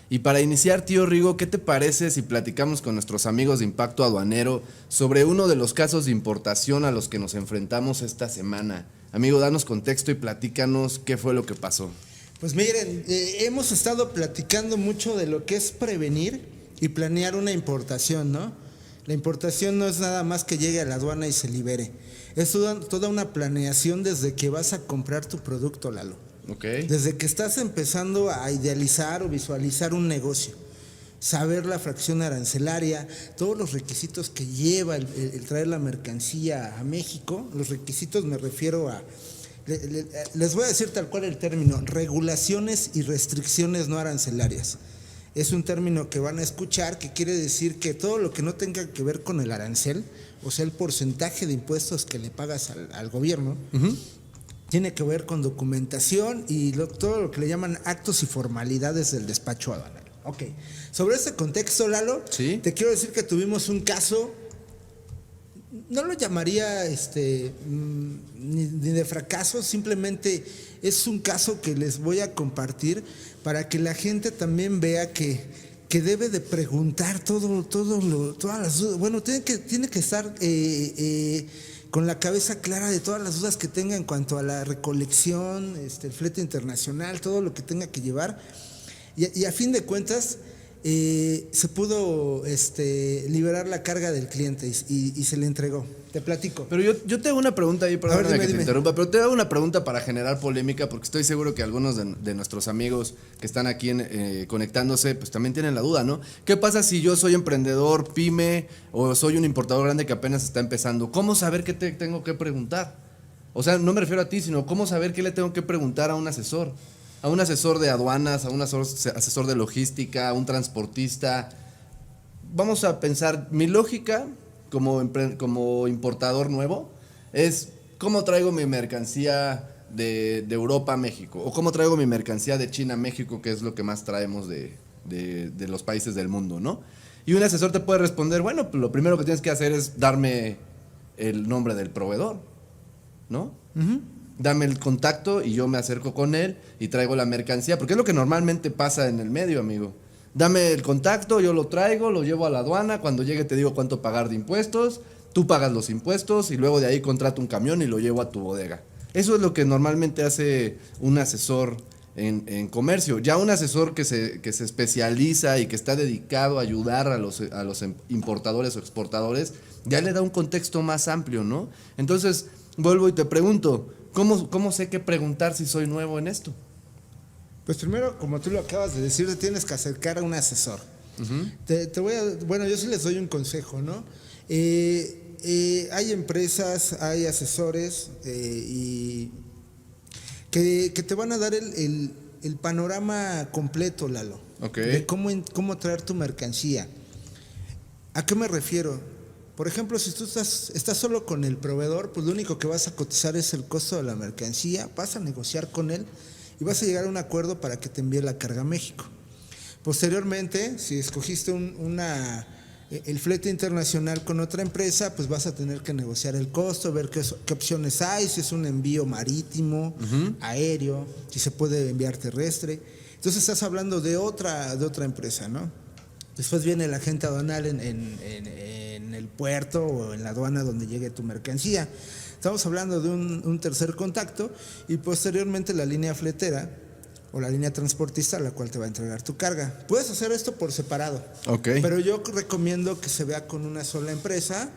Y para iniciar, tío Rigo, ¿qué te parece si platicamos con nuestros amigos de Impacto Aduanero sobre uno de los casos de importación a los que nos enfrentamos esta semana? Amigo, danos contexto y platícanos qué fue lo que pasó. Pues miren, hemos estado platicando mucho de lo que es prevenir y planear una importación, ¿no? La importación no es nada más que llegue a la aduana y se libere. Es toda una planeación desde que vas a comprar tu producto, Lalo. Ok. Desde que estás empezando a idealizar o visualizar un negocio, saber la fracción arancelaria, todos los requisitos que lleva el traer la mercancía a México. Los requisitos me refiero a, les voy a decir tal cual el término, regulaciones y restricciones no arancelarias. Es un término que van a escuchar, que quiere decir que todo lo que no tenga que ver con el arancel, o sea, el porcentaje de impuestos que le pagas al gobierno, tiene que ver con documentación y todo lo que le llaman actos y formalidades del despacho aduanero. Ok, sobre este contexto, Lalo, ¿Sí? te quiero decir que tuvimos un caso, no lo llamaría ni de fracaso, simplemente es un caso que les voy a compartir para que la gente también vea que debe de preguntar todas las dudas. Bueno, tiene que estar con la cabeza clara de todas las dudas que tenga en cuanto a la recolección, el flete internacional, todo lo que tenga que llevar. Y a fin de cuentas, se pudo liberar la carga del cliente y se le entregó. Te platico. Pero yo te hago una pregunta ahí, perdóname que te interrumpa, pero te hago una pregunta para generar polémica, porque estoy seguro que algunos de nuestros amigos que están aquí conectándose, pues también tienen la duda, ¿no? ¿Qué pasa si yo soy emprendedor, pyme, o soy un importador grande que apenas está empezando? ¿Cómo saber qué te tengo que preguntar? O sea, no me refiero a ti, sino cómo saber qué le tengo que preguntar a un asesor. A un asesor de aduanas, a un asesor de logística, a un transportista. Vamos a pensar, mi lógica como importador nuevo es cómo traigo mi mercancía de Europa a México, o cómo traigo mi mercancía de China a México, que es lo que más traemos de los países del mundo, ¿no? Y un asesor te puede responder, bueno, pues lo primero que tienes que hacer es darme el nombre del proveedor, ¿no? Dame el contacto y yo me acerco con él y traigo la mercancía, porque es lo que normalmente pasa en el medio, amigo. Dame el contacto, yo lo traigo, lo llevo a la aduana, cuando llegue te digo cuánto pagar de impuestos, tú pagas los impuestos y luego de ahí contrato un camión y lo llevo a tu bodega. Eso es lo que normalmente hace un asesor en comercio. Ya un asesor que se especializa y que está dedicado a ayudar a los importadores o exportadores, ya le da un contexto más amplio, ¿no? Entonces, vuelvo y te pregunto, ¿cómo sé qué preguntar si soy nuevo en esto? Pues primero, como tú lo acabas de decir, te tienes que acercar a un asesor. Bueno, yo sí les doy un consejo, ¿no? Hay empresas, hay asesores y que te van a dar el panorama completo, Lalo. Ok. De cómo traer tu mercancía. ¿A qué me refiero? Por ejemplo, si tú estás solo con el proveedor, pues lo único que vas a cotizar es el costo de la mercancía, vas a negociar con él y vas a llegar a un acuerdo para que te envíe la carga a México. Posteriormente, si escogiste el flete internacional con otra empresa, pues vas a tener que negociar el costo, ver qué opciones hay, si es un envío marítimo, aéreo, si se puede enviar terrestre. Entonces estás hablando de otra empresa, ¿no? Después viene el agente aduanal en el puerto o en la aduana donde llegue tu mercancía. Estamos hablando de un tercer contacto y posteriormente la línea fletera o la línea transportista a la cual te va a entregar tu carga. Puedes hacer esto por separado, pero yo recomiendo que se vea con una sola empresa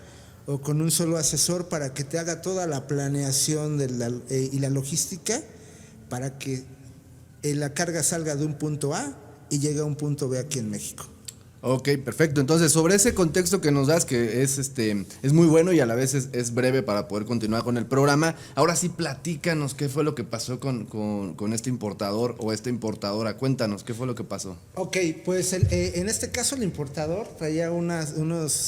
o con un solo asesor para que te haga toda la planeación y la logística para que la carga salga de un punto A y llegue a un punto B aquí en México. Ok, perfecto. Entonces, sobre ese contexto que nos das, que es muy bueno y a la vez es breve para poder continuar con el programa, ahora sí platícanos qué fue lo que pasó con este importador o esta importadora. Cuéntanos, ¿qué fue lo que pasó? Ok, pues en este caso el importador traía unos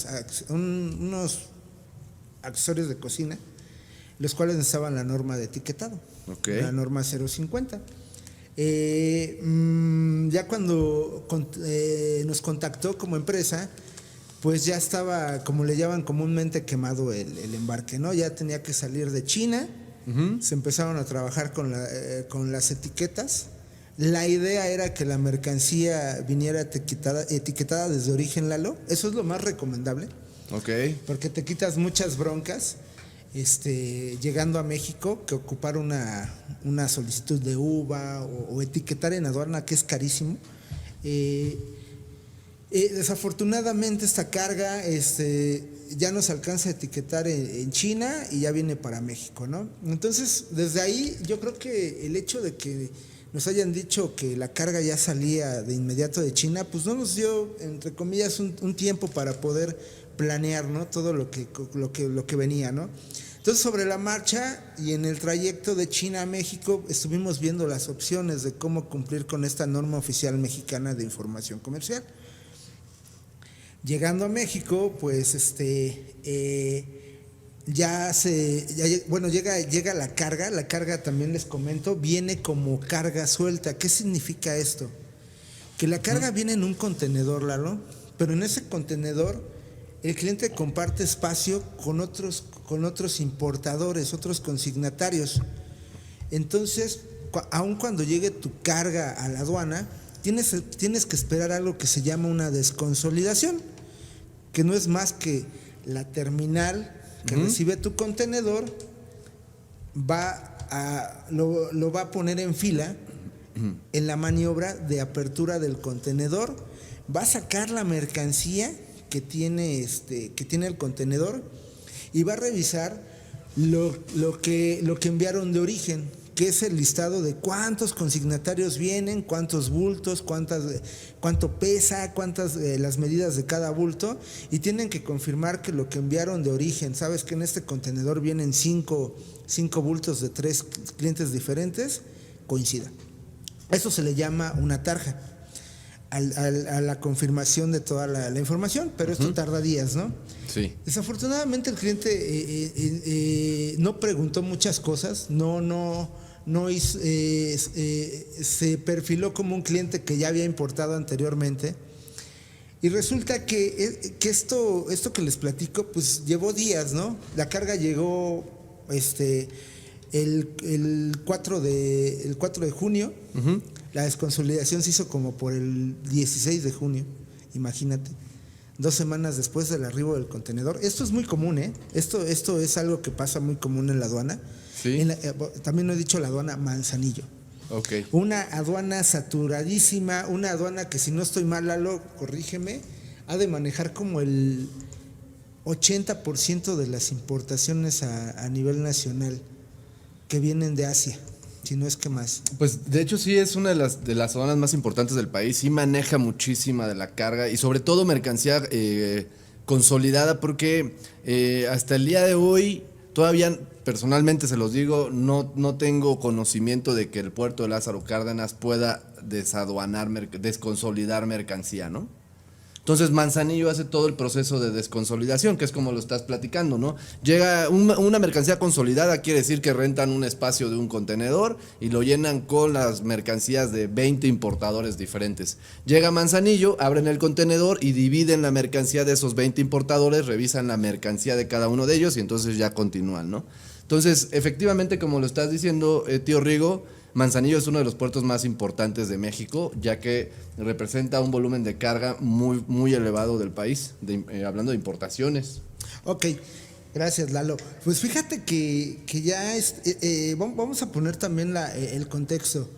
accesorios de cocina, los cuales necesitaban la norma de etiquetado, la norma 050. Ya cuando nos contactó como empresa, pues ya estaba, como le llaman comúnmente, quemado el embarque, ¿no? Ya tenía que salir de China. Se empezaron a trabajar con las etiquetas. La idea era que la mercancía viniera etiquetada desde origen, Lalo. Eso es lo más recomendable. Ok. Porque te quitas muchas broncas llegando a México, que ocupar una solicitud de uva o etiquetar en aduana, que es carísimo. Desafortunadamente esta carga ya no se alcanza a etiquetar en China y ya viene para México, ¿no? Entonces, desde ahí yo creo que el hecho de que nos hayan dicho que la carga ya salía de inmediato de China, pues no nos dio, entre comillas, un tiempo para poder planear, ¿no? Todo lo que venía, ¿no? Entonces, sobre la marcha y en el trayecto de China a México, estuvimos viendo las opciones de cómo cumplir con esta norma oficial mexicana de información comercial. Llegando a México, pues llega la carga también les comento, viene como carga suelta. ¿Qué significa esto? Que la carga viene en un contenedor, Lalo, pero en ese contenedor el cliente comparte espacio con otros importadores, otros consignatarios. Entonces, aun cuando llegue tu carga a la aduana, tienes que esperar algo que se llama una desconsolidación, que no es más que la terminal que recibe tu contenedor lo va a poner en fila en la maniobra de apertura del contenedor, va a sacar la mercancía que tiene el contenedor y va a revisar lo que enviaron de origen, que es el listado de cuántos consignatarios vienen, cuántos bultos, cuánto pesa, las medidas de cada bulto, y tienen que confirmar que lo que enviaron de origen, sabes que en este contenedor vienen 5 bultos de 3 clientes diferentes, coincida. Eso se le llama una tarja a la confirmación de toda la información, pero esto tarda días, ¿no? Sí. Desafortunadamente el cliente no preguntó muchas cosas, se perfiló como un cliente que ya había importado anteriormente, y resulta que esto que les platico pues llevó días, ¿no? La carga llegó el 4 de junio. La desconsolidación se hizo como por el 16 de junio, imagínate, 2 semanas después del arribo del contenedor. Esto es muy común, ¿eh? Esto es algo que pasa muy común en la aduana. ¿Sí? También lo he dicho, la aduana Manzanillo. Okay. Una aduana saturadísima, una aduana que, si no estoy mal, Lalo, corrígeme, ha de manejar como el 80% de las importaciones a nivel nacional que vienen de Asia, si no es que más. Pues de hecho sí es una de las aduanas más importantes del país, sí maneja muchísima de la carga y sobre todo mercancía consolidada, porque hasta el día de hoy todavía, personalmente se los digo, no tengo conocimiento de que el puerto de Lázaro Cárdenas pueda desconsolidar mercancía, ¿no? Entonces Manzanillo hace todo el proceso de desconsolidación, que es como lo estás platicando, ¿no? Llega una mercancía consolidada, quiere decir que rentan un espacio de un contenedor y lo llenan con las mercancías de 20 importadores diferentes. Llega Manzanillo, abren el contenedor y dividen la mercancía de esos 20 importadores, revisan la mercancía de cada uno de ellos y entonces ya continúan, ¿no? Entonces, efectivamente, como lo estás diciendo, tío Rigo, Manzanillo es uno de los puertos más importantes de México, ya que representa un volumen de carga muy, muy elevado del país, hablando de importaciones. Ok, gracias, Lalo. Pues fíjate que ya vamos a poner también el contexto.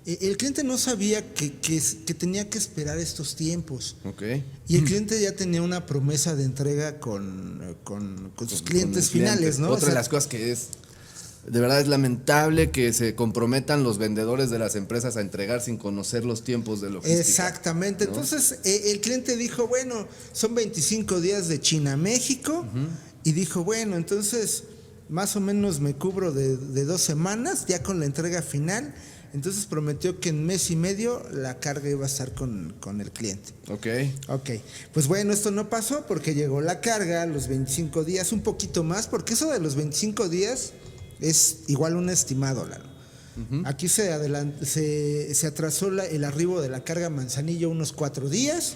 El cliente no sabía que tenía que esperar estos tiempos. Okay. Y el cliente ya tenía una promesa de entrega con sus clientes finales, ¿no? Otra de las cosas que de verdad es lamentable que se comprometan los vendedores de las empresas a entregar sin conocer los tiempos de logística. Exactamente, ¿no? Entonces el cliente dijo, bueno, son 25 días de China a México, y dijo, bueno, entonces más o menos me cubro de 2 semanas ya con la entrega final. Entonces prometió que en mes y medio la carga iba a estar con el cliente. Ok, pues bueno, esto no pasó porque llegó la carga a los 25 días, un poquito más, porque eso de los 25 días es igual un estimado, Lalo. Aquí se atrasó el arribo de la carga Manzanillo unos 4 días,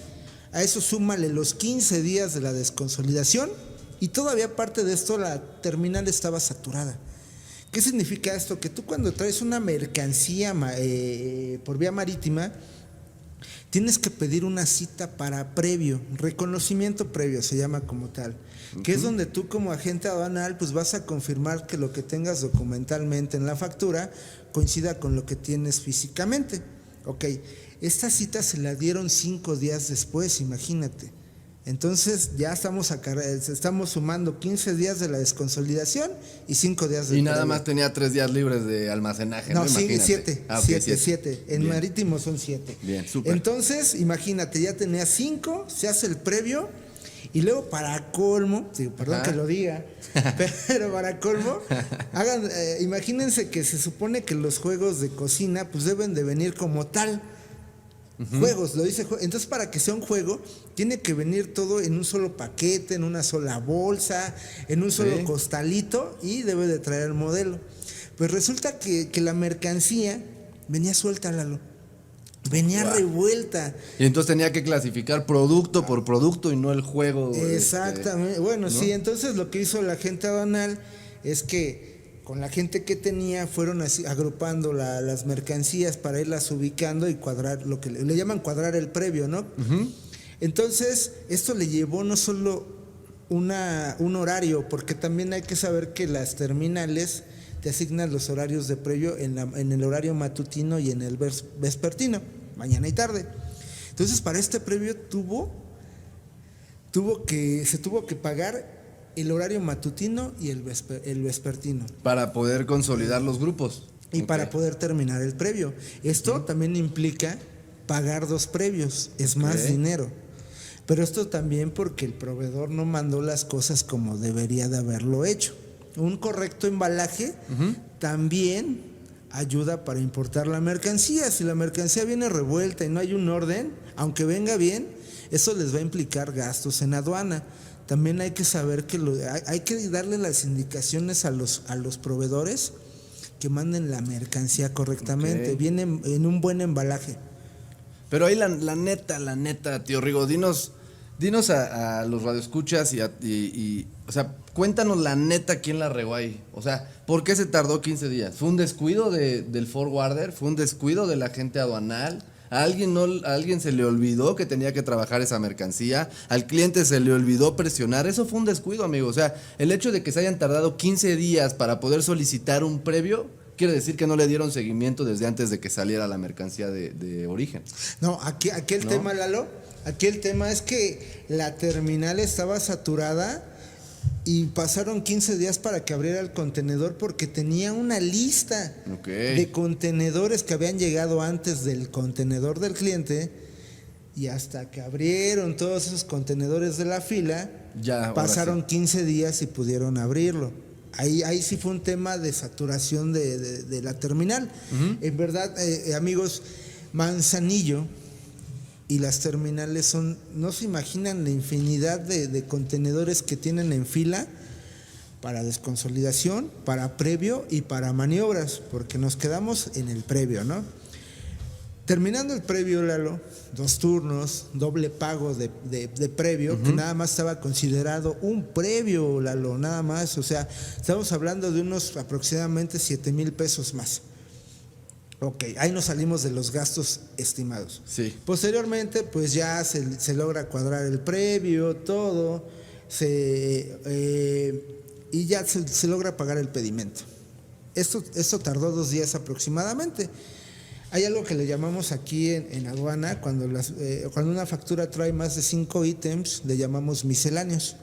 a eso súmale los 15 días de la desconsolidación y todavía aparte de esto la terminal estaba saturada. ¿Qué significa esto? Que tú cuando traes una mercancía por vía marítima, tienes que pedir una cita para previo, reconocimiento previo se llama como tal, que es donde tú como agente aduanal pues vas a confirmar que lo que tengas documentalmente en la factura coincida con lo que tienes físicamente. Ok, esta cita se la dieron 5 días después, imagínate. Entonces ya estamos sumando 15 días de la desconsolidación y 5 días de Y nada más tenía 3 días libres de almacenaje, ¿no? No, sí, Imagínate. 7. En Bien. marítimo son 7. Bien, súper. Entonces, imagínate, ya tenía 5, se hace el previo y luego para colmo, perdón que lo diga, pero para colmo, imagínense que se supone que los juegos de cocina pues deben de venir como tal. Juegos, lo dice. Entonces, para que sea un juego, tiene que venir todo en un solo paquete, en una sola bolsa, en un solo costalito y debe de traer el modelo. Pues resulta que la mercancía venía suelta, Lalo. Venía revuelta. Y entonces tenía que clasificar producto por producto y no el juego. Exactamente. Bueno, ¿no? sí, entonces lo que hizo la gente aduanal es que con la gente que tenía fueron así, agrupando las mercancías para irlas ubicando y cuadrar lo que le llaman cuadrar el previo, ¿no? Entonces, esto le llevó no solo un horario, porque también hay que saber que las terminales te asignan los horarios de previo en el horario matutino y en el vespertino, mañana y tarde. Entonces, para este previo se tuvo que pagar el horario matutino y el vespertino. Para poder consolidar los grupos. Y para poder terminar el previo. Esto también implica pagar 2 previos, es más dinero. Pero esto también porque el proveedor no mandó las cosas como debería de haberlo hecho. Un correcto embalaje también ayuda para importar la mercancía. Si la mercancía viene revuelta y no hay un orden, aunque venga bien, eso les va a implicar gastos en aduana. También hay que saber que hay que darle las indicaciones a los proveedores que manden la mercancía correctamente. Viene en un buen embalaje. Pero ahí la neta, tío Rigo, dinos a los radioescuchas y o sea, cuéntanos la neta quién la regó ahí. O sea, ¿por qué se tardó 15 días? ¿Fue un descuido del forwarder? ¿Fue un descuido de la gente aduanal? ¿A alguien se le olvidó que tenía que trabajar esa mercancía? ¿Al cliente se le olvidó presionar? Eso fue un descuido, amigo. O sea, el hecho de que se hayan tardado 15 días para poder solicitar un previo quiere decir que no le dieron seguimiento desde antes de que saliera la mercancía de origen. No, aquí el tema, Lalo, aquí el tema es que la terminal estaba saturada y pasaron 15 días para que abriera el contenedor porque tenía una lista de contenedores que habían llegado antes del contenedor del cliente, y hasta que abrieron todos esos contenedores de la fila, pasaron 15 días y pudieron abrirlo. Ahí sí fue un tema de saturación de la terminal. En verdad, amigos, Manzanillo y las terminales no se imaginan la infinidad de contenedores que tienen en fila para desconsolidación, para previo y para maniobras, porque nos quedamos en el previo, ¿no? Terminando el previo, Lalo, 2 turnos, doble pago de previo, que nada más estaba considerado un previo, Lalo, nada más. O sea, estamos hablando de unos aproximadamente 7,000 pesos más. Ok, ahí nos salimos de los gastos estimados. Sí. Posteriormente, pues ya se logra cuadrar el previo, todo, y ya se logra pagar el pedimento. Esto tardó 2 días aproximadamente. Hay algo que le llamamos aquí en aduana, cuando una factura trae más de 5 ítems, le llamamos misceláneos.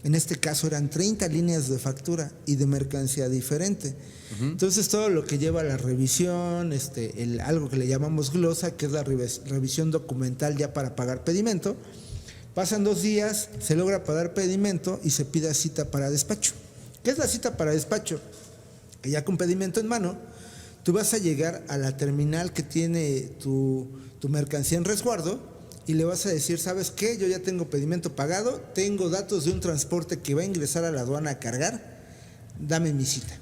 En este caso eran 30 líneas de factura y de mercancía diferente. Entonces todo lo que lleva a la revisión, algo que le llamamos glosa, que es la revisión documental ya para pagar pedimento, pasan 2 días, se logra pagar pedimento y se pide cita para despacho. ¿Qué es la cita para despacho? Que ya con pedimento en mano, tú vas a llegar a la terminal que tiene tu mercancía en resguardo y le vas a decir, ¿sabes qué? Yo ya tengo pedimento pagado, tengo datos de un transporte que va a ingresar a la aduana a cargar, dame mi cita.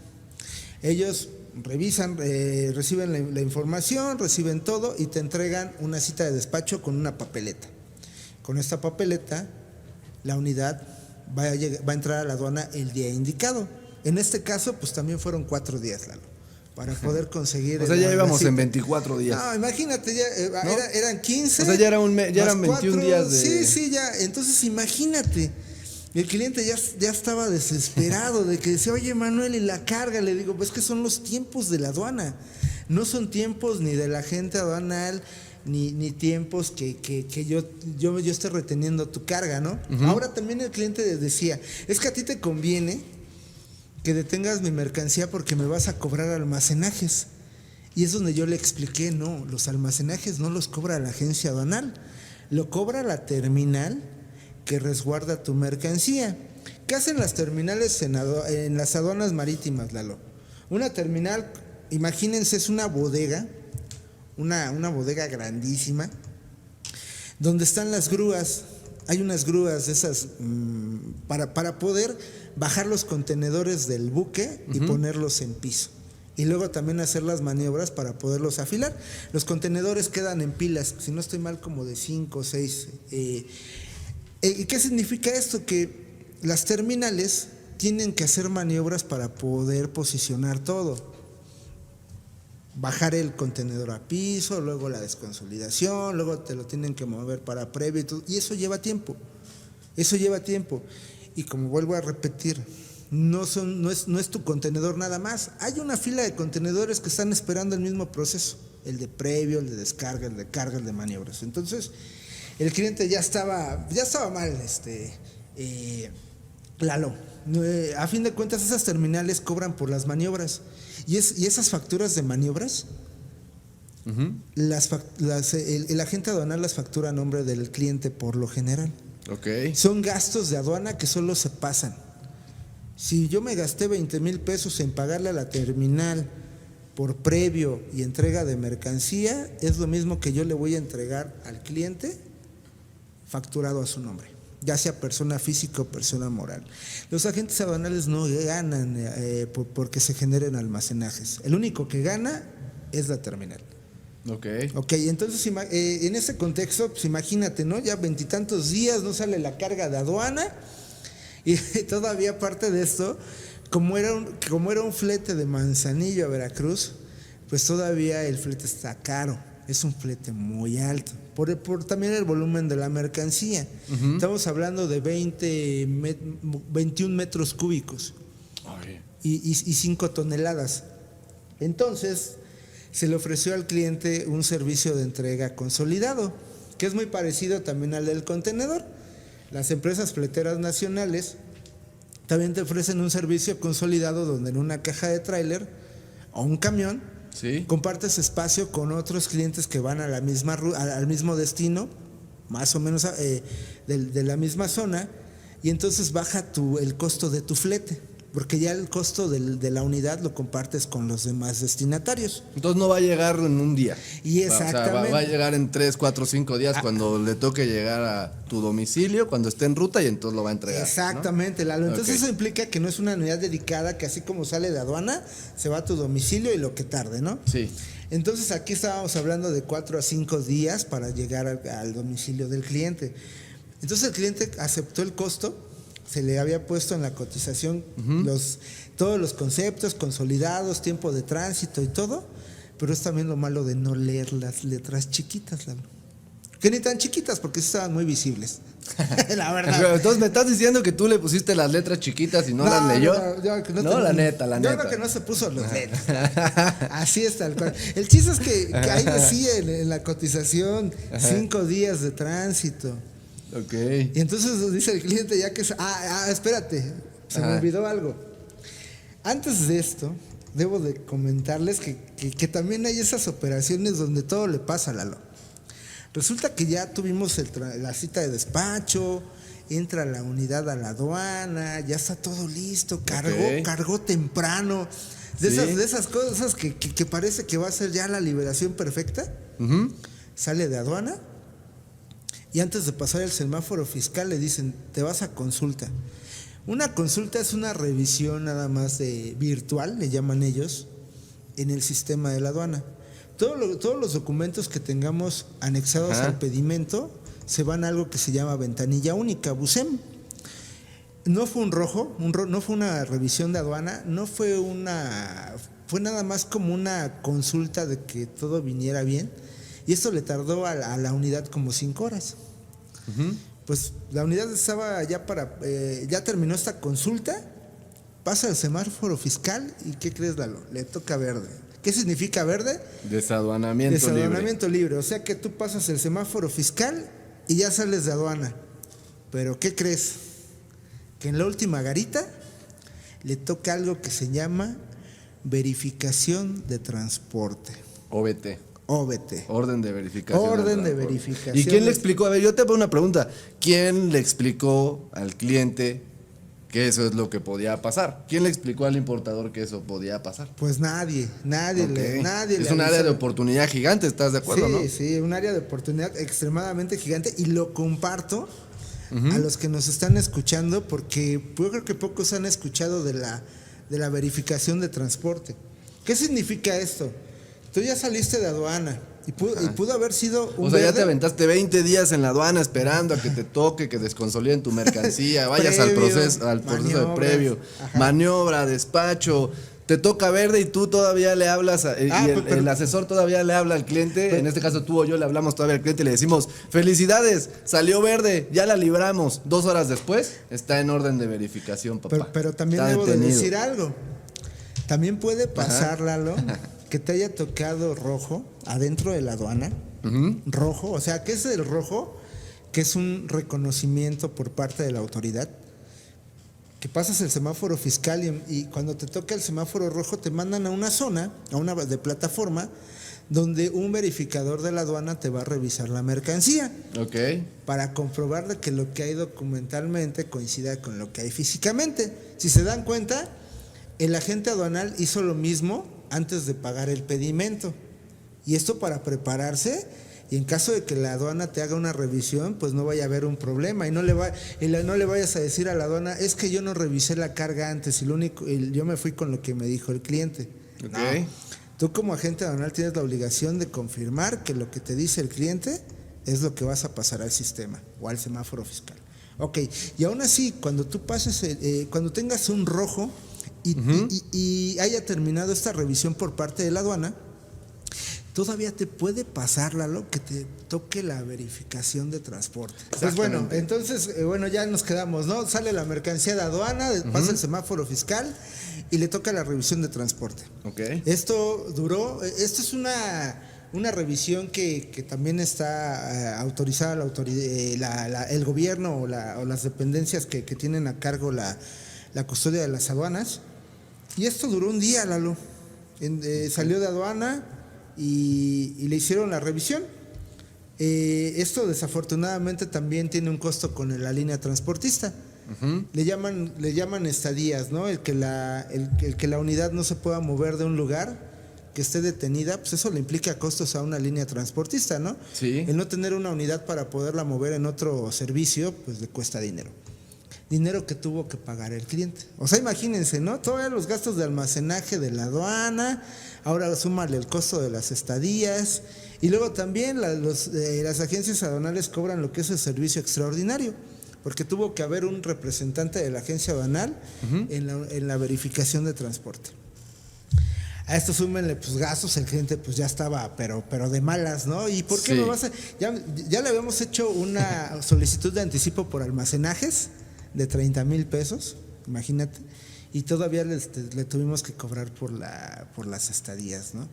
Ellos revisan, reciben la información, reciben todo y te entregan una cita de despacho con una papeleta. Con esta papeleta, la unidad va a entrar a la aduana el día indicado. En este caso, pues también fueron 4 días, Lalo, para poder conseguir. O sea, ya íbamos en 24 días. No, imagínate, ya ¿no? eran 15. O sea, ya eran 21 días de... Sí, ya. Entonces, imagínate. El cliente ya estaba desesperado de que decía, oye, Manuel, y la carga. Le digo, pues que son los tiempos de la aduana. No son tiempos ni de la agente aduanal, ni tiempos que yo esté reteniendo tu carga, ¿no? Uh-huh. Ahora también el cliente decía, es que a ti te conviene que detengas mi mercancía porque me vas a cobrar almacenajes. Y es donde yo le expliqué, no, los almacenajes no los cobra la agencia aduanal, lo cobra la terminal que resguarda tu mercancía. ¿Qué hacen las terminales en las aduanas marítimas, Lalo? Una terminal, imagínense, es una bodega, una bodega grandísima, donde están las grúas. Hay unas grúas de esas para poder bajar los contenedores del buque y ponerlos en piso. Y luego también hacer las maniobras para poderlos afilar. Los contenedores quedan en pilas, si no estoy mal, como de 5 o 6. ¿Y qué significa esto? Que las terminales tienen que hacer maniobras para poder posicionar todo. Bajar el contenedor a piso, luego la desconsolidación, luego te lo tienen que mover para previo y todo. Y eso lleva tiempo. Y como vuelvo a repetir, no es tu contenedor nada más. Hay una fila de contenedores que están esperando el mismo proceso. El de previo, el de descarga, el de carga, el de maniobras. Entonces, el cliente ya estaba mal, Lalo. A fin de cuentas, esas terminales cobran por las maniobras. Y esas facturas de maniobras, el agente aduanal las factura a nombre del cliente por lo general. Okay. Son gastos de aduana que solo se pasan. Si yo me gasté 20,000 pesos en pagarle a la terminal por previo y entrega de mercancía, es lo mismo que yo le voy a entregar al cliente facturado a su nombre, ya sea persona física o persona moral. Los agentes aduanales no ganan porque se generen almacenajes. El único que gana es la terminal. Ok, entonces en ese contexto, pues imagínate, ¿no? Ya 20 y tantos días no sale la carga de aduana y todavía aparte de esto, como era un flete de Manzanillo a Veracruz, pues todavía el flete está caro. Es un flete muy alto, por también el volumen de la mercancía. Estamos hablando de 21 metros cúbicos y 5 toneladas. Entonces, se le ofreció al cliente un servicio de entrega consolidado, que es muy parecido también al del contenedor. Las empresas fleteras nacionales también te ofrecen un servicio consolidado donde en una caja de tráiler o un camión, ¿sí?, compartes espacio con otros clientes que van a la misma al mismo destino, más o menos de la misma zona, y entonces baja el costo de tu flete, porque ya el costo de la unidad lo compartes con los demás destinatarios. Entonces no va a llegar en un día. Y exactamente. O sea, va a llegar en 3, 4, 5 días cuando le toque llegar a tu domicilio, cuando esté en ruta, y entonces lo va a entregar. Exactamente, ¿no? Lalo. Entonces eso implica que no es una unidad dedicada que así como sale de aduana, se va a tu domicilio y lo que tarde, ¿no? Sí. Entonces aquí estábamos hablando de 4 a 5 días para llegar al domicilio del cliente. Entonces el cliente aceptó el costo. Se le había puesto en la cotización todos los conceptos consolidados, tiempo de tránsito y todo, pero es también lo malo de no leer las letras chiquitas, Lalo. Que ni tan chiquitas, porque estaban muy visibles. La verdad. Entonces me estás diciendo que tú le pusiste las letras chiquitas y no las leyó. No, la neta. Yo creo que no se puso las letras. Así es tal cual. El chiste es que ahí decía en la cotización 5 días de tránsito. Okay. Y entonces dice el cliente ya que... espérate, se me olvidó algo. Antes de esto, debo de comentarles que también hay esas operaciones donde todo le pasa, Lalo. Resulta que ya tuvimos la cita de despacho, entra la unidad a la aduana, ya está todo listo, cargó temprano. De esas cosas que parece que va a ser ya la liberación perfecta. Sale de aduana. Y antes de pasar el semáforo fiscal le dicen, te vas a consulta. Una consulta es una revisión nada más virtual, le llaman ellos, en el sistema de la aduana. Todos los documentos que tengamos anexados al pedimento se van a algo que se llama ventanilla única, BUSEM. No fue un rojo, no fue una revisión de aduana, fue nada más como una consulta de que todo viniera bien. Y esto le tardó a la unidad como 5 horas. Uh-huh. Pues la unidad estaba ya ya terminó esta consulta, pasa el semáforo fiscal y ¿qué crees, Lalo? Le toca verde. ¿Qué significa verde? Desaduanamiento libre. O sea que tú pasas el semáforo fiscal y ya sales de aduana. Pero ¿qué crees? Que en la última garita le toca algo que se llama verificación de transporte. OBT. Orden de verificación. ¿Y quién le explicó? A ver, yo te pongo una pregunta. ¿Quién le explicó al cliente que eso es lo que podía pasar? ¿Quién le explicó al importador que eso podía pasar? Pues nadie. Es un área de oportunidad gigante, ¿estás de acuerdo, no? Sí, un área de oportunidad extremadamente gigante y lo comparto a los que nos están escuchando porque yo creo que pocos han escuchado de la verificación de transporte. ¿Qué significa esto? Tú ya saliste de aduana y pudo haber sido un ya te aventaste 20 días en la aduana esperando a que te toque, que desconsoliden tu mercancía, vayas al proceso de previo, maniobra, despacho, te toca verde y tú todavía le hablas, el asesor todavía le habla al cliente, en este caso tú o yo le hablamos todavía al cliente y le decimos, felicidades, salió verde, ya la libramos. 2 horas después está en orden de verificación, papá. Pero también debo de decir algo, también puede pasar, Lalo, que te haya tocado rojo adentro de la aduana, rojo, o sea, ¿qué es el rojo? Que es un reconocimiento por parte de la autoridad, que pasas el semáforo fiscal y cuando te toca el semáforo rojo te mandan a una zona, a una de plataforma, donde un verificador de la aduana te va a revisar la mercancía. Okay. Para comprobar de que lo que hay documentalmente coincida con lo que hay físicamente. Si se dan cuenta, el agente aduanal hizo lo mismo antes de pagar el pedimento. Y esto para prepararse y en caso de que la aduana te haga una revisión, pues no vaya a haber un problema y no le vayas a decir a la aduana, es que yo no revisé la carga antes y yo me fui con lo que me dijo el cliente. Okay. No. Tú como agente aduanal tienes la obligación de confirmar que lo que te dice el cliente es lo que vas a pasar al sistema o al semáforo fiscal. Ok, y aún así, cuando tú pases, cuando tengas un rojo y haya terminado esta revisión por parte de la aduana, todavía te puede pasar, Lalo, que te toque la verificación de transporte. Pues bueno, entonces, ya nos quedamos, ¿no? Sale la mercancía de aduana, pasa el semáforo fiscal y le toca la revisión de transporte. Okay. Esto es una revisión que también está autorizada el gobierno o las dependencias que tienen a cargo la custodia de las aduanas. Y esto duró un día, Lalo. Salió de aduana y le hicieron la revisión. Esto desafortunadamente también tiene un costo con la línea transportista. Le llaman estadías, ¿no? El que la unidad no se pueda mover de un lugar, que esté detenida, pues eso le implica costos a una línea transportista, ¿no? Sí. El no tener una unidad para poderla mover en otro servicio, pues le cuesta dinero que tuvo que pagar el cliente. O sea, imagínense, ¿no? Todavía los gastos de almacenaje de la aduana, ahora súmale el costo de las estadías, y luego también las agencias aduanales cobran lo que es el servicio extraordinario, porque tuvo que haber un representante de la agencia aduanal en la verificación de transporte. A esto súmenle pues gastos, el cliente pues ya estaba pero de malas, ¿no? ¿Y por qué me vas a...? Ya le habíamos hecho una solicitud de anticipo por almacenajes de 30,000 pesos, imagínate, y todavía le tuvimos que cobrar por las estadías, ¿no?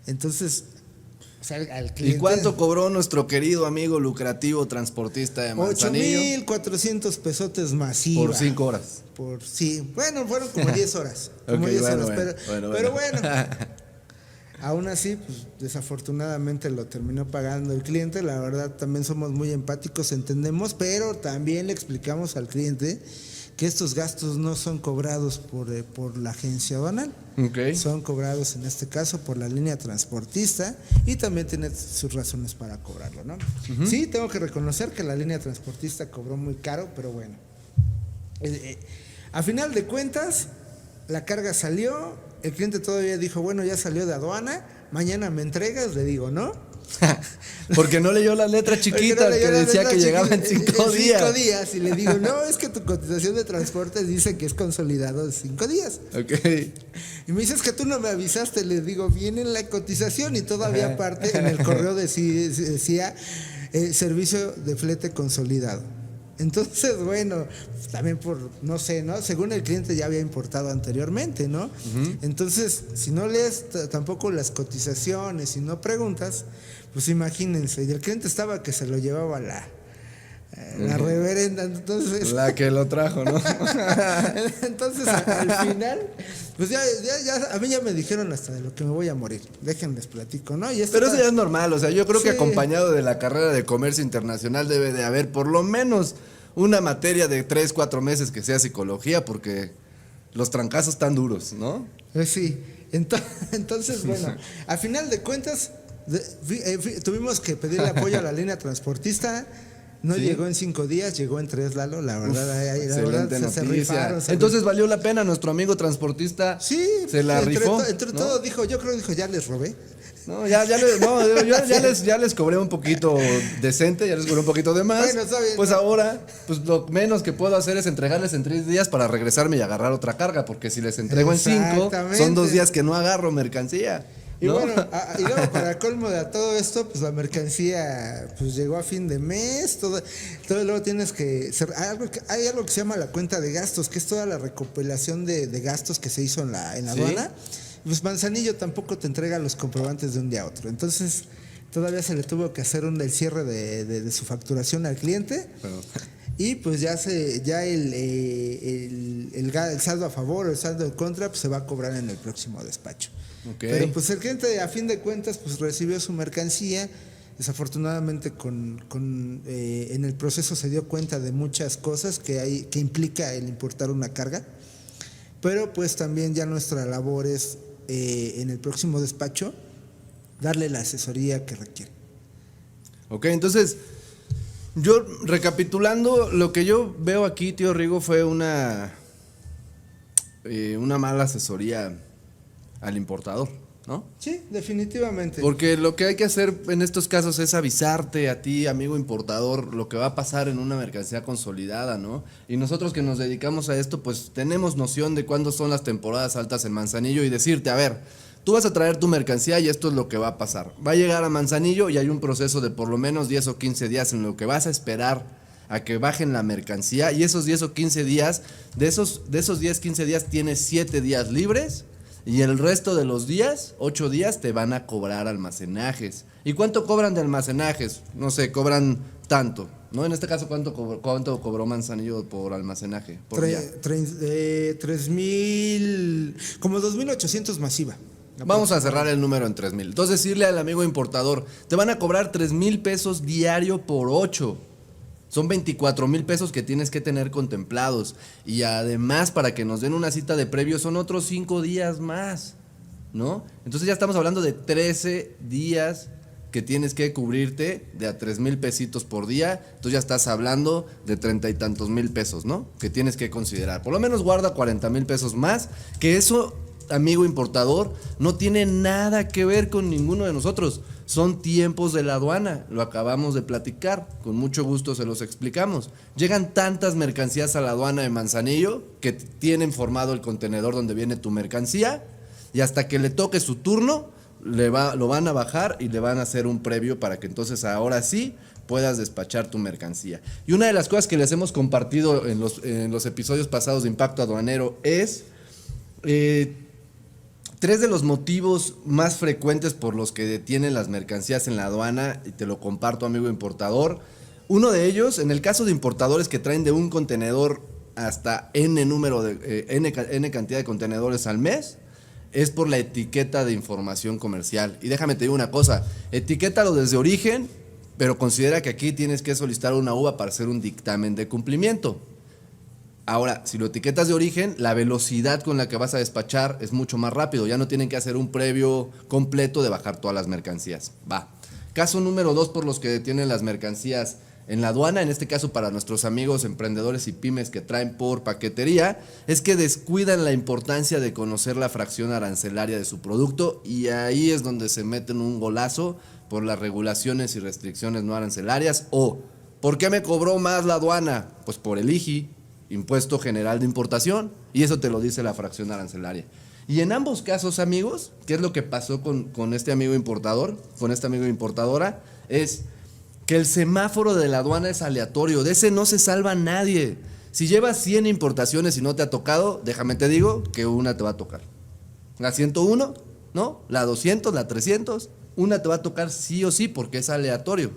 Entonces, o sea, al cliente... ¿Y cuánto cobró nuestro querido amigo lucrativo transportista de Manzanillo? 8,400 pesotes masiva. Por 5 horas. Bueno, fueron como 10 horas. Como 10 horas, pero bueno. Aún así, pues desafortunadamente lo terminó pagando el cliente. La verdad, también somos muy empáticos, entendemos, pero también le explicamos al cliente que estos gastos no son cobrados por la agencia aduanal. Okay. Son cobrados en este caso por la línea transportista y también tiene sus razones para cobrarlo, ¿no? Sí, tengo que reconocer que la línea transportista cobró muy caro, pero bueno. A final de cuentas, la carga salió, el cliente todavía dijo, bueno, ya salió de aduana, mañana me entregas, le digo, ¿no? Porque no leyó la letra chiquita que decía que llegaba en 5 días. 5 días. Y le digo, no, es que tu cotización de transporte dice que es consolidado de 5 días. Ok. Y me dices que tú no me avisaste. Le digo, viene en la cotización y todavía aparte en el correo decía servicio de flete consolidado. Entonces, bueno, también por, no sé, ¿no? Según el cliente ya había importado anteriormente, ¿no? Uh-huh. Entonces, si no lees tampoco las cotizaciones, si no preguntas, pues imagínense, y el cliente estaba que se lo llevaba la reverenda, entonces... La que lo trajo, ¿no? Entonces, al final, pues ya, a mí ya me dijeron hasta de lo que me voy a morir. Déjenles platico, ¿no? Pero eso ya es normal, o sea, yo creo que acompañado de la carrera de comercio internacional debe de haber por lo menos una materia de 3-4 meses que sea psicología, porque los trancazos están duros, ¿no? Sí, entonces, bueno, a final de cuentas, tuvimos que pedirle apoyo a la línea transportista. No llegó en 5 días, llegó en 3, Lalo, la verdad. Excelente se rifaron. Entonces valió la pena, nuestro amigo transportista se la rifó. Entre ¿no? Todo dijo, ya les robé. No, ya les cobré un poquito decente, ya les cobré un poquito de más. Bueno, bien, pues ahora, pues lo menos que puedo hacer es entregarles en 3 días para regresarme y agarrar otra carga, porque si les entrego en 5, son 2 días que no agarro mercancía. Y ¿no? bueno, y luego para colmo de todo esto, pues la mercancía pues llegó a fin de mes, todo luego tienes que hay algo que se llama la cuenta de gastos, que es toda la recopilación de gastos que se hizo en la aduana. Pues Manzanillo tampoco te entrega los comprobantes de un día a otro. Entonces, todavía se le tuvo que hacer el cierre de su facturación al cliente. Y pues ya el saldo a favor o el saldo en contra pues se va a cobrar en el próximo despacho. Okay. Pero pues el cliente a fin de cuentas pues recibió su mercancía. Desafortunadamente en el proceso se dio cuenta de muchas cosas que implica el importar una carga. Pero pues también ya nuestra labor es en el próximo despacho darle la asesoría que requiere. Ok, entonces yo recapitulando, lo que yo veo aquí, tío Rigo, fue una mala asesoría al importador, ¿no? Sí, definitivamente. Porque lo que hay que hacer en estos casos es avisarte a ti, amigo importador, lo que va a pasar en una mercancía consolidada, ¿no? Y nosotros que nos dedicamos a esto, pues tenemos noción de cuándo son las temporadas altas en Manzanillo y decirte, a ver, tú vas a traer tu mercancía y esto es lo que va a pasar. Va a llegar a Manzanillo y hay un proceso de por lo menos 10 o 15 días en lo que vas a esperar a que bajen la mercancía, y esos 10 o 15 días, de esos 10, 15 días tienes 7 días libres. Y el resto de los días, 8 días, te van a cobrar almacenajes. ¿Y cuánto cobran de almacenajes? No sé, cobran tanto, ¿no? En este caso, ¿cuánto cobró Manzanillo por almacenaje? Por 3,000, como 2,800 masiva. Vamos a cerrar el número en 3,000. Entonces, decirle al amigo importador, te van a cobrar 3,000 pesos diario por 8. Son 24,000 pesos que tienes que tener contemplados. Y además, para que nos den una cita de previo, son otros 5 días más, ¿no? Entonces ya estamos hablando de 13 días que tienes que cubrirte de a 3,000 pesitos por día. Entonces ya estás hablando de 30 y tantos mil pesos, ¿no? Que tienes que considerar. Por lo menos guarda 40,000 pesos más, que eso, amigo importador, no tiene nada que ver con ninguno de nosotros. Son tiempos de la aduana, lo acabamos de platicar, con mucho gusto se los explicamos. Llegan tantas mercancías a la aduana de Manzanillo que tienen formado el contenedor donde viene tu mercancía, y hasta que le toque su turno, lo van a bajar y le van a hacer un previo para que entonces ahora sí puedas despachar tu mercancía. Y una de las cosas que les hemos compartido en los episodios pasados de Impacto Aduanero es 3 de los motivos más frecuentes por los que detienen las mercancías en la aduana, y te lo comparto, amigo importador. Uno de ellos, en el caso de importadores que traen de un contenedor hasta N cantidad de contenedores al mes, es por la etiqueta de información comercial. Y déjame te digo una cosa, etiquétalo desde origen, pero considera que aquí tienes que solicitar una UVA para hacer un dictamen de cumplimiento. Ahora, si lo etiquetas de origen, la velocidad con la que vas a despachar es mucho más rápido. Ya no tienen que hacer un previo completo de bajar todas las mercancías. Va. Caso número 2 por los que detienen las mercancías en la aduana, en este caso para nuestros amigos emprendedores y pymes que traen por paquetería, es que descuidan la importancia de conocer la fracción arancelaria de su producto, y ahí es donde se meten un golazo por las regulaciones y restricciones no arancelarias. O, ¿por qué me cobró más la aduana? Pues por el IGI, Impuesto General de Importación, y eso te lo dice la fracción arancelaria. Y en ambos casos, amigos, ¿qué es lo que pasó con este amigo importador, con esta amiga importadora? Es que el semáforo de la aduana es aleatorio, de ese no se salva nadie. Si llevas 100 importaciones y no te ha tocado, déjame te digo que una te va a tocar. La 101, ¿no? La 200, la 300, una te va a tocar sí o sí porque es aleatorio,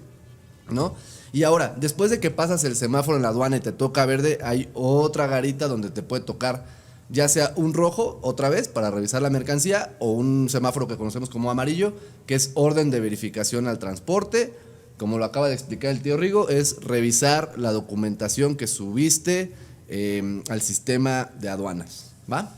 ¿no? Y ahora, después de que pasas el semáforo en la aduana y te toca verde, hay otra garita donde te puede tocar ya sea un rojo, otra vez, para revisar la mercancía, o un semáforo que conocemos como amarillo, que es orden de verificación al transporte. Como lo acaba de explicar el tío Rigo, es revisar la documentación que subiste al sistema de aduanas, ¿va?